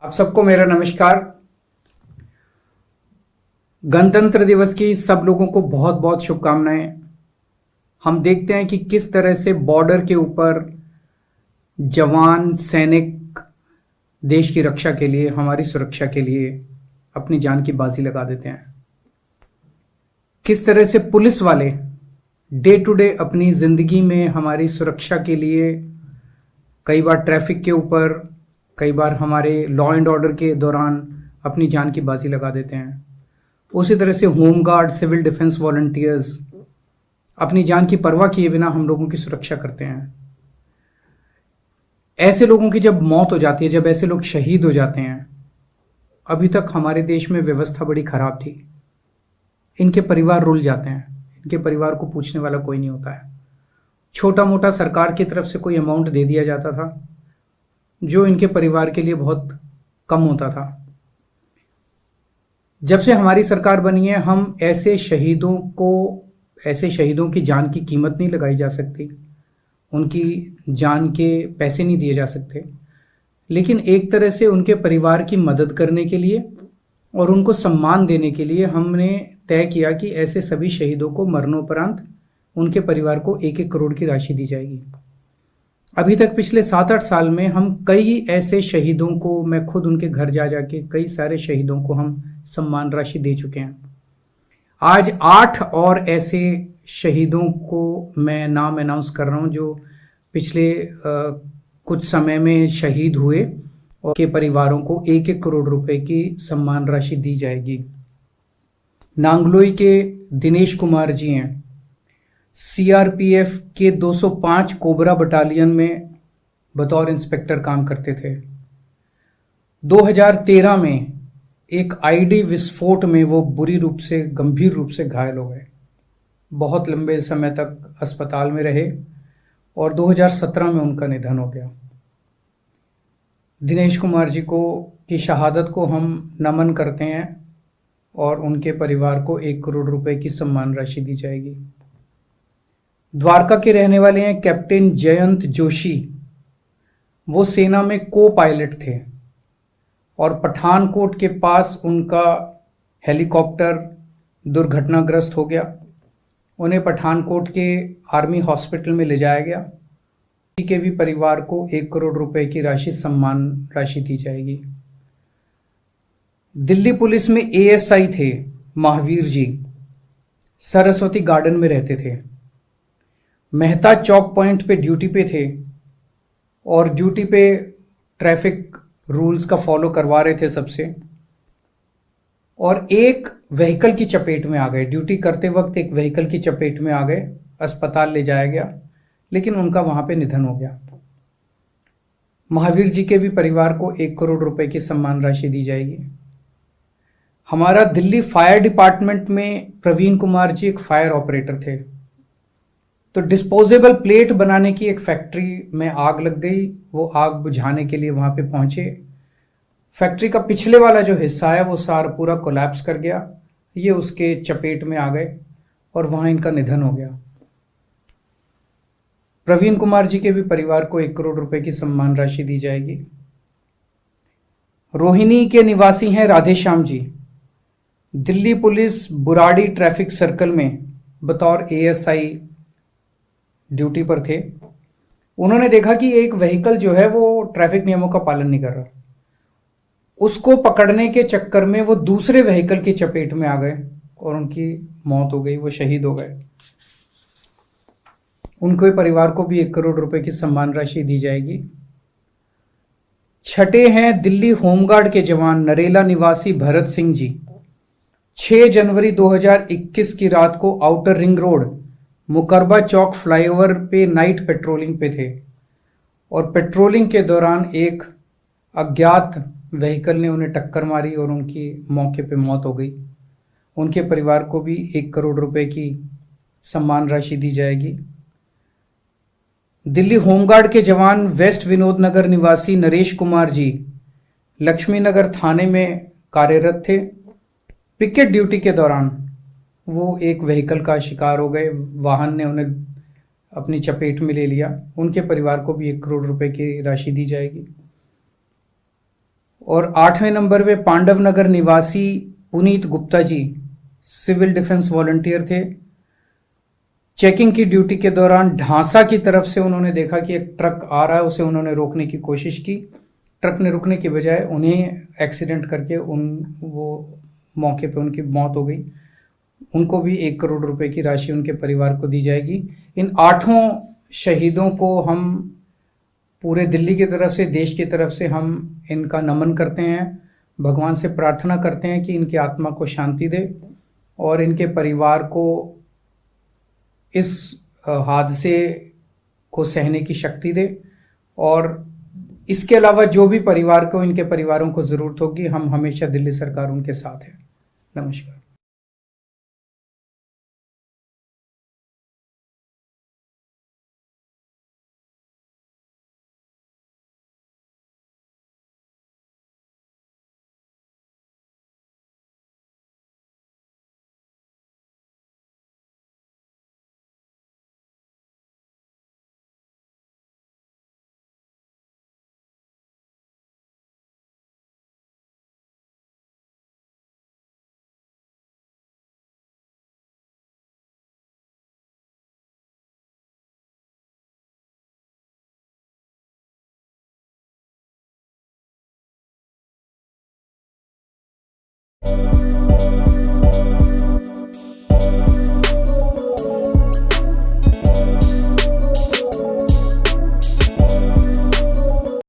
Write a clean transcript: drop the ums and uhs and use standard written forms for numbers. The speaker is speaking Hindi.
आप सबको मेरा नमस्कार। गणतंत्र दिवस की सब लोगों को बहुत बहुत शुभकामनाएं। हम देखते हैं कि किस तरह से बॉर्डर के ऊपर जवान सैनिक देश की रक्षा के लिए, हमारी सुरक्षा के लिए अपनी जान की बाजी लगा देते हैं। किस तरह से पुलिस वाले डे टू डे अपनी जिंदगी में हमारी सुरक्षा के लिए कई बार ट्रैफिक के ऊपर, कई बार हमारे लॉ एंड ऑर्डर के दौरान अपनी जान की बाजी लगा देते हैं। उसी तरह से होमगार्ड, सिविल डिफेंस वॉलंटियर्स अपनी जान की परवाह किए बिना हम लोगों की सुरक्षा करते हैं। ऐसे लोगों की जब मौत हो जाती है, जब ऐसे लोग शहीद हो जाते हैं, अभी तक हमारे देश में व्यवस्था बड़ी खराब थी। इनके परिवार रुल जाते हैं, इनके परिवार को पूछने वाला कोई नहीं होता है। छोटा मोटा सरकार की तरफ से कोई अमाउंट दे दिया जाता था जो इनके परिवार के लिए बहुत कम होता था। जब से हमारी सरकार बनी है, हम ऐसे शहीदों की जान की कीमत नहीं लगाई जा सकती, उनकी जान के पैसे नहीं दिए जा सकते, लेकिन एक तरह से उनके परिवार की मदद करने के लिए और उनको सम्मान देने के लिए हमने तय किया कि ऐसे सभी शहीदों को मरणोपरांत उनके परिवार को 1-1 करोड़ की राशि दी जाएगी। अभी तक पिछले 7-8 साल में हम कई ऐसे शहीदों को, मैं खुद उनके घर जा जाके कई सारे शहीदों को हम सम्मान राशि दे चुके हैं। आज 8 और ऐसे शहीदों को मैं नाम अनाउंस कर रहा हूं जो पिछले कुछ समय में शहीद हुए और के परिवारों को 1-1 करोड़ रुपए की सम्मान राशि दी जाएगी। नांगलोई के दिनेश कुमार जी हैं, सीआरपीएफ के 205 कोबरा बटालियन में बतौर इंस्पेक्टर काम करते थे। 2013 में एक आईडी विस्फोट में वो गंभीर रूप से घायल हो गए। बहुत लंबे समय तक अस्पताल में रहे और 2017 में उनका निधन हो गया। दिनेश कुमार जी की शहादत को हम नमन करते हैं और उनके परिवार को 1 करोड़ रुपए की सम्मान राशि दी जाएगी। द्वारका के रहने वाले हैं कैप्टन जयंत जोशी। वो सेना में को पायलट थे और पठानकोट के पास उनका हेलीकॉप्टर दुर्घटनाग्रस्त हो गया। उन्हें पठानकोट के आर्मी हॉस्पिटल में ले जाया गया। के भी परिवार को 1 करोड़ रुपए की सम्मान राशि दी जाएगी। दिल्ली पुलिस में एएसआई थे महावीर जी, सरस्वती गार्डन में रहते थे। मेहता चौक पॉइंट पे ड्यूटी पे थे और ड्यूटी पे ट्रैफिक रूल्स का फॉलो करवा रहे थे सबसे, और एक व्हीकल की चपेट में आ गए। ड्यूटी करते वक्त एक व्हीकल की चपेट में आ गए, अस्पताल ले जाया गया, लेकिन उनका वहां पे निधन हो गया। महावीर जी के भी परिवार को 1 करोड़ रुपए की सम्मान राशि दी जाएगी। हमारा दिल्ली फायर डिपार्टमेंट में प्रवीण कुमार जी एक फायर ऑपरेटर थे। तो डिस्पोजेबल प्लेट बनाने की एक फैक्ट्री में आग लग गई। वो आग बुझाने के लिए वहां पे पहुंचे। फैक्ट्री का पिछले वाला जो हिस्सा है वो सारा पूरा कोलैप्स कर गया। ये उसके चपेट में आ गए और वहां इनका निधन हो गया। प्रवीण कुमार जी के भी परिवार को 1 करोड़ रुपए की सम्मान राशि दी जाएगी। रोहिणी के निवासी हैं Radheshyam ji. Delhi police Burari traffic circle में बतौर एएसआई ड्यूटी पर थे। उन्होंने देखा कि एक व्हीकल जो है वो ट्रैफिक नियमों का पालन नहीं कर रहा। उसको पकड़ने के चक्कर में वो दूसरे व्हीकल की चपेट में आ गए और उनकी मौत हो गई, वो शहीद हो गए। उनके परिवार को भी 1 करोड़ रुपए की सम्मान राशि दी जाएगी। छठे हैं दिल्ली होमगार्ड के जवान नरेला निवासी भरत सिंह जी। 6 जनवरी 2021 की रात को आउटर रिंग रोड मुकरबा चौक फ्लाईओवर पे नाइट पेट्रोलिंग पे थे और पेट्रोलिंग के दौरान एक अज्ञात व्हीकल ने उन्हें टक्कर मारी और उनकी मौके पे मौत हो गई। उनके परिवार को भी 1 करोड़ रुपए की सम्मान राशि दी जाएगी। दिल्ली होमगार्ड के जवान वेस्ट विनोद नगर निवासी नरेश कुमार जी लक्ष्मी नगर थाने में कार्यरत थे। पिकेट ड्यूटी के दौरान वो एक व्हीकल का शिकार हो गए। वाहन ने उन्हें अपनी चपेट में ले लिया। उनके परिवार को भी 1 करोड़ रुपए की राशि दी जाएगी। और 8वें नंबर पे पांडव नगर निवासी Puneet Gupta ji civil defence volunteer थे। चेकिंग की ड्यूटी के दौरान ढांसा की तरफ से उन्होंने देखा कि एक ट्रक आ रहा है, उसे उन्होंने रोकने की कोशिश की। ट्रक ने रुकने की बजाय उन्हें एक्सीडेंट करके वो मौके पे उनकी मौत हो गई। उनको भी 1 करोड़ रुपए की राशि उनके परिवार को दी जाएगी। इन 8 शहीदों को हम पूरे दिल्ली की तरफ से, देश की तरफ से हम इनका नमन करते हैं। भगवान से प्रार्थना करते हैं कि इनकी आत्मा को शांति दे और इनके परिवार को इस हादसे को सहने की शक्ति दे। और इसके अलावा जो भी परिवार को, इनके परिवारों को ज़रूरत होगी, हम हमेशा, दिल्ली सरकार उनके साथ है। नमस्कार।